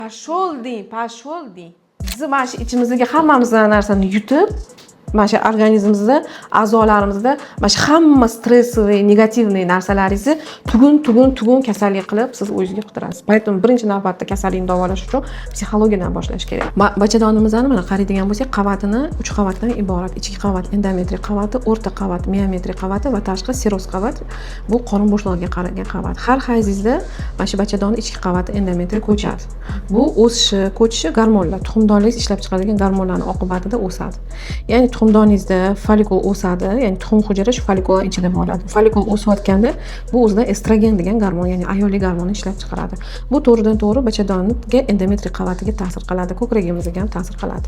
Pashol deng. Bizni mana shu ichimizga hammamiz narsani yutib, mana shu organizmimizda, a'zolarimizda mana shu hamma stressli, negativniy narsalaringizni tugun kasallik qilib siz o'zingizga qidirasiz. Поэтому birinchi navbatda kasallikni davolash uchun psixologiyadan boshlash kerak. Bachadonimizni mana qaraydigan bo'lsak, qavatini 3 qavatdan iborat. Ichki qavat endometriy qavati, o'rta qavat miometriy qavati va tashqi siroz qavat. Bu qorin bo'shlig'iga qaragan qavat. Har hayzingizda mana shu bachadonning ichki qavati endometriy ko'chadi. Bu o'sishi, ko'chishi gormonlar, tuxumdonlik ishlab chiqaradigan gormonlarning oqibatida o'sadi. Ya'ni tuxumdoningizda folikul o'sadi, ya'ni tuxum hujayra shu folikulning ichida bo'ladi. Folikul o'sayotganda bu o'zida estrogen degan gormon, ya'ni ayollik gormonni ishlab chiqaradi. Bu to'g'ridan-to'g'ri bachadonga endometriy qavatiga ta'sir qiladi, ko'kragimizga ham ta'sir qiladi.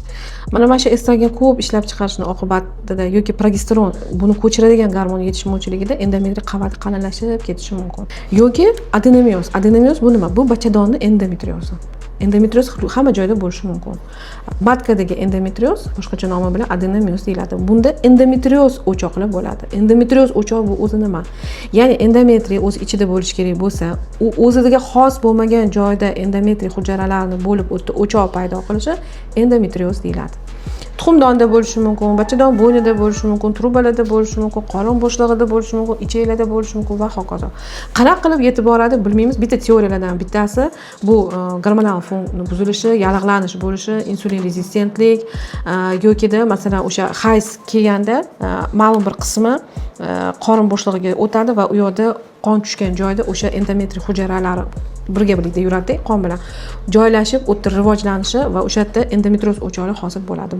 Mana shu estrogen ko'p ishlab chiqarishning oqibatida yoki progesteron buni ko'chiradigan gormon yetishmovchiligida endometriy qavati qalinlashib ketishi mumkin. Yoki adenomioz. Adenomioz bu nima? Bu bachadonning endometriozi. Endometrioz hamma joyda bo'lishi mumkin. Matkadagi endometrioz boshqacha nomi bilan adenomioz deyiladi. Bunda endometrioz o'choqli bo'ladi. Endometrioz o'choq bu o'zi nima? Ya'ni endometriy o'z ichida bo'lish kerak bo'lsa, u o'ziga xos bo'lmagan joyda endometriy hujayralarni bo'lib o'choq paydo qilishi endometrioz deyiladi. Tuxumdonda bo'lishi mumkin, bachadon bo'ynida bo'lishi mumkin, trubalarda bo'lishi mumkin, qorin bo'shlig'ida bo'lishi mumkin, ichaklarda bo'lishi mumkin va hokazo. Qanaqa qilib yetib boradi bilmaymiz. Bitta teoriyalardan bittasi bu gormonal buzilishi, yallig'lanish bo'lishi, insulin rezistentlik yokida masalan o'sha hayz kelganda ma'lum bir qismi qorin bo'shlig'iga o'tadi va u yerda qon tushgan joyda o'sha endometriy hujayralari birga yuradi, qon bilan joylashib, o'tda rivojlanishi va o'sha yerda endometrioz o'choqli hosil bo'ladi.